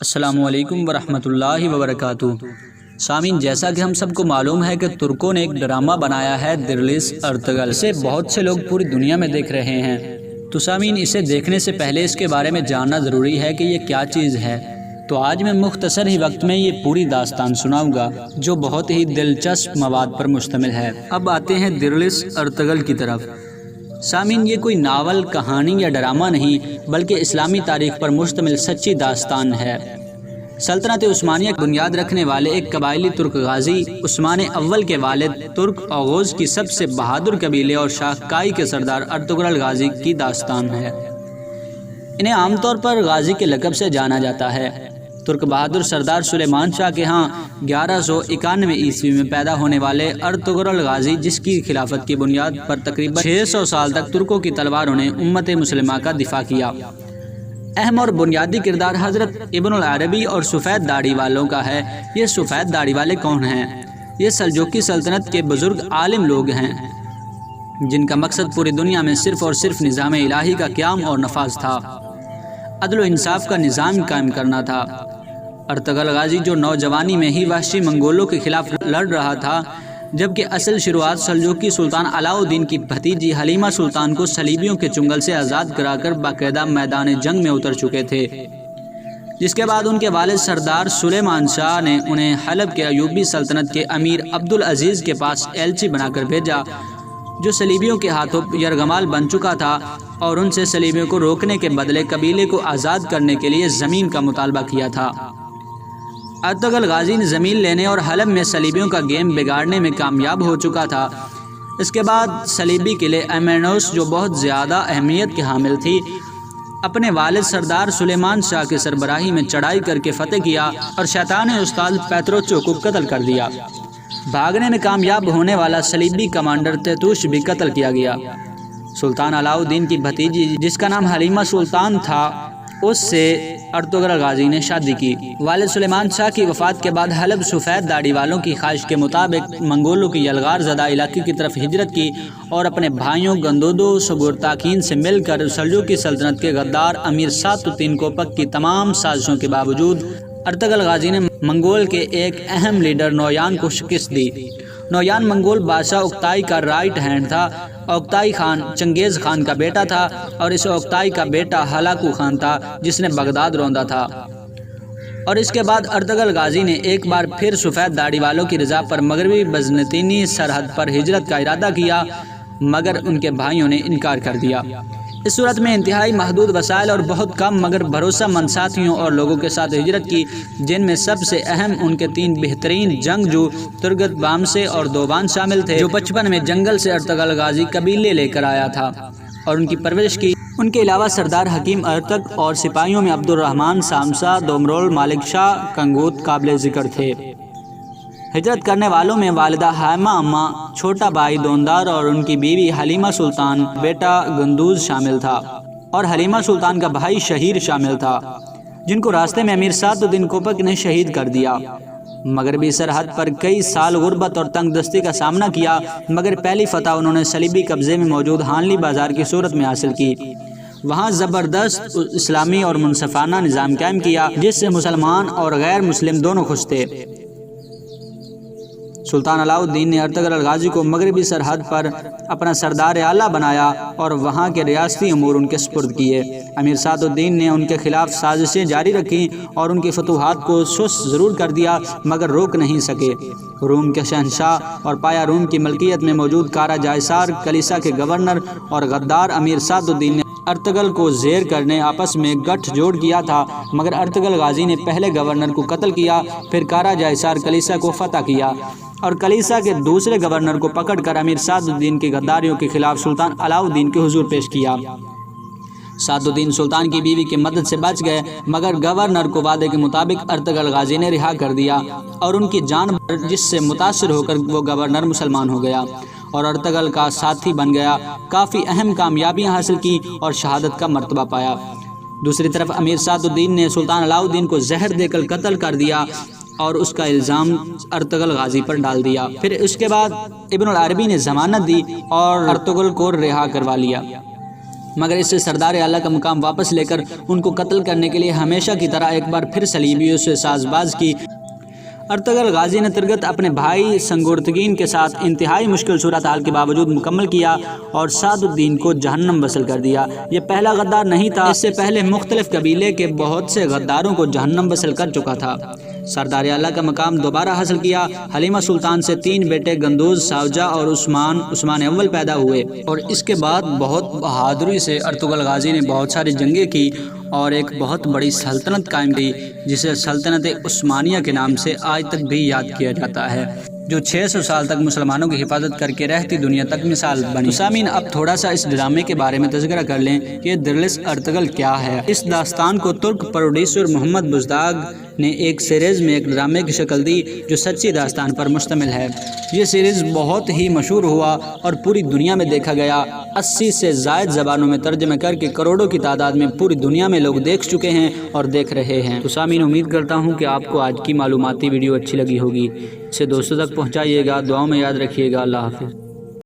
السلام علیکم ورحمۃ اللہ وبرکاتہ۔ سامعین، جیسا کہ ہم سب کو معلوم ہے کہ ترکوں نے ایک ڈرامہ بنایا ہے درلس ارطغرل، اسے بہت سے لوگ پوری دنیا میں دیکھ رہے ہیں۔ تو سامعین، اسے دیکھنے سے پہلے اس کے بارے میں جاننا ضروری ہے کہ یہ کیا چیز ہے۔ تو آج میں مختصر ہی وقت میں یہ پوری داستان سناؤں گا جو بہت ہی دلچسپ مواد پر مشتمل ہے۔ اب آتے ہیں درلس ارطغرل کی طرف۔ سامعین، یہ کوئی ناول، کہانی یا ڈرامہ نہیں بلکہ اسلامی تاریخ پر مشتمل سچی داستان ہے۔ سلطنت عثمانیہ کی بنیاد رکھنے والے ایک قبائلی ترک غازی عثمان اول کے والد ترک اوغوز کی سب سے بہادر قبیلے اور شاہکائی کے سردار ارطغرل غازی کی داستان ہے۔ انہیں عام طور پر غازی کے لقب سے جانا جاتا ہے۔ ترک بہادر سردار سلیمان شاہ کے ہاں 1191 عیسوی میں پیدا ہونے والے ارطغرل غازی، جس کی خلافت کی بنیاد پر تقریباً 600 سال تک ترکوں کی تلواروں نے امت مسلمہ کا دفاع کیا۔ اہم اور بنیادی کردار حضرت ابن العربی اور سفید داڑھی والوں کا ہے۔ یہ سفید داڑھی والے کون ہیں؟ یہ سلجوقی سلطنت کے بزرگ عالم لوگ ہیں جن کا مقصد پوری دنیا میں صرف اور صرف نظام الہی کا قیام اور نفاذ تھا، عدل و انصاف کا نظام قائم کرنا تھا۔ ارطغرل غازی جو نوجوانی میں ہی وحشی منگولوں کے خلاف لڑ رہا تھا، جبکہ اصل شروعات سلجوقی سلطان علاء الدین کی بھتیجی حلیمہ سلطان کو صلیبیوں کے چنگل سے آزاد کرا کر باقاعدہ میدان جنگ میں اتر چکے تھے، جس کے بعد ان کے والد سردار سلیمان شاہ نے انہیں حلب کے ایوبی سلطنت کے امیر عبدالعزیز کے پاس ایلچی بنا کر بھیجا، جو صلیبیوں کے ہاتھوں یرغمال بن چکا تھا، اور ان سے صلیبیوں کو روکنے کے بدلے قبیلے کو آزاد کرنے کے لیے زمین کا مطالبہ کیا تھا۔ ارطغرل غازی نے زمین لینے اور حلب میں صلیبیوں کا گیم بگاڑنے میں کامیاب ہو چکا تھا۔ اس کے بعد صلیبی قلعے ایمینوس، جو بہت زیادہ اہمیت کے حامل تھی، اپنے والد سردار سلیمان شاہ کی سربراہی میں چڑھائی کر کے فتح کیا اور شیطان استاد پیتروچو کو قتل کر دیا۔ بھاگنے میں کامیاب ہونے والا صلیبی کمانڈر تیتوش بھی قتل کیا گیا۔ سلطان علاء الدین کی بھتیجی، جس کا نام حلیمہ سلطان تھا، اس سے ارطغرل غازی نے شادی کی۔ والد سلیمان شاہ کی وفات کے بعد حلب سفید داڑھی والوں کی خواہش کے مطابق منگولوں کی یلغار زدہ علاقے کی طرف ہجرت کی اور اپنے بھائیوں گندودو سگورتاکین سے مل کر سلجوقی سلطنت کے غدار امیر سات الدین کوپک کی تمام سازشوں کے باوجود ارطغرل غازی نے منگول کے ایک اہم لیڈر نویان کو شکست دی۔ نویان منگول بادشاہ اوکتائی کا رائٹ ہینڈ تھا۔ اوکتائی خان چنگیز خان کا بیٹا تھا اور اس اوکتائی کا بیٹا ہلاکو خان تھا جس نے بغداد روندا تھا۔ اور اس کے بعد ارطغرل غازی نے ایک بار پھر سفید داڑھی والوں کی رضا پر مغربی بزنطینی سرحد پر ہجرت کا ارادہ کیا، مگر ان کے بھائیوں نے انکار کر دیا۔ اس صورت میں انتہائی محدود وسائل اور بہت کم مگر بھروسہ مند ساتھیوں اور لوگوں کے ساتھ ہجرت کی، جن میں سب سے اہم ان کے 3 بہترین جنگجو ترگت بامسے اور دوبان شامل تھے، جو بچپن میں جنگل سے ارطغرل غازی قبیلے لے کر آیا تھا اور ان کی پرورش کی۔ ان کے علاوہ سردار حکیم ارتک اور سپاہیوں میں عبد الرحمن سامسا، دومرول، مالک شاہ، کنگوت قابل ذکر تھے۔ ہجرت کرنے والوں میں والدہ حائمہ اماں، چھوٹا بھائی دوندار اور ان کی بیوی حلیمہ سلطان، بیٹا گندوز شامل تھا، اور حلیمہ سلطان کا بھائی شہیر شامل تھا، جن کو راستے میں امیر سات الدین کوپک نے شہید کر دیا۔ مغربی سرحد پر کئی سال غربت اور تنگ دستی کا سامنا کیا، مگر پہلی فتح انہوں نے صلیبی قبضے میں موجود ہانلی بازار کی صورت میں حاصل کی۔ وہاں زبردست اسلامی اور منصفانہ نظام قائم کیا، جس سے مسلمان اور غیر مسلم دونوں خوش تھے۔ سلطان علاء الدین نے ارطغرل غازی کو مغربی سرحد پر اپنا سردار اعلیٰ بنایا اور وہاں کے ریاستی امور ان کے سپرد کیے۔ امیر سعد الدین نے ان کے خلاف سازشیں جاری رکھیں اور ان کی فتوحات کو سست ضرور کر دیا، مگر روک نہیں سکے۔ روم کے شہنشاہ اور پایا روم کی ملکیت میں موجود کارا جائسار کلیسا کے گورنر اور غدار امیر سعد الدین نے ارطغرل کو زیر کرنے آپس میں گٹھ جوڑ کیا تھا، مگر ارطغرل غازی نے پہلے گورنر کو قتل کیا، پھر کارا جائسار کلیسا کو فتح کیا اور کلیسا کے دوسرے گورنر کو پکڑ کر امیر سعد الدین کی غداریوں کے خلاف سلطان علاء الدین کے حضور پیش کیا۔ سعد الدین سلطان کی بیوی کی مدد سے بچ گئے، مگر گورنر کو وعدے کے مطابق ارطغرل غازی نے رہا کر دیا اور ان کی جان، جس سے متاثر ہو کر وہ گورنر مسلمان ہو گیا اور ارطغرل کا ساتھی بن گیا۔ کافی اہم کامیابیاں حاصل کی اور شہادت کا مرتبہ پایا۔ دوسری طرف امیر سعد الدین نے سلطان علاء الدین کو زہر دے کر قتل کر دیا اور اس کا الزام ارطغرل غازی پر ڈال دیا۔ پھر اس کے بعد ابن العربی نے ضمانت دی اور ارطغرل کو رہا کروا لیا۔ مگر اس سے سردار اعلیٰ کا مقام واپس لے کر ان کو قتل کرنے کے لیے ہمیشہ کی طرح ایک بار پھر صلیبیوں سے ساز باز کی۔ ارطغرل غازی نے ترگت اپنے بھائی سنگورتگین کے ساتھ انتہائی مشکل صورتحال کے باوجود مکمل کیا اور سعد الدین کو جہنم وصل کر دیا۔ یہ پہلا غدار نہیں تھا، اس سے پہلے مختلف قبیلے کے بہت سے غداروں کو جہنم وصل کر چکا تھا۔ سردار اعلیٰ کا مقام دوبارہ حاصل کیا۔ حلیمہ سلطان سے 3 بیٹے گندوز، ساوجہ اور عثمان اول پیدا ہوئے، اور اس کے بعد بہت بہادری سے ارطغرل غازی نے بہت ساری جنگیں کی اور ایک بہت بڑی سلطنت قائم کی، جسے سلطنت عثمانیہ کے نام سے آج تک بھی یاد کیا جاتا ہے، جو 600 سال تک مسلمانوں کی حفاظت کر کے رہتی دنیا تک مثال بنی۔ سامعین، اب تھوڑا سا اس ڈرامے کے بارے میں تذکرہ کر لیں کہ یہ درلس ارطغرل کیا ہے۔ اس داستان کو ترک پروڈیوسر محمد بزداگ نے ایک سیریز میں ایک ڈرامے کی شکل دی جو سچی داستان پر مشتمل ہے۔ یہ سیریز بہت ہی مشہور ہوا اور پوری دنیا میں دیکھا گیا۔ 80 سے زائد زبانوں میں ترجمہ کر کے کروڑوں کی تعداد میں پوری دنیا میں لوگ دیکھ چکے ہیں اور دیکھ رہے ہیں۔ تو سامعین، امید کرتا ہوں کہ آپ کو آج کی معلوماتی ویڈیو اچھی لگی ہوگی۔ اسے دوستوں تک پہنچائیے گا، دعاؤں میں یاد رکھیے گا۔ اللہ حافظ۔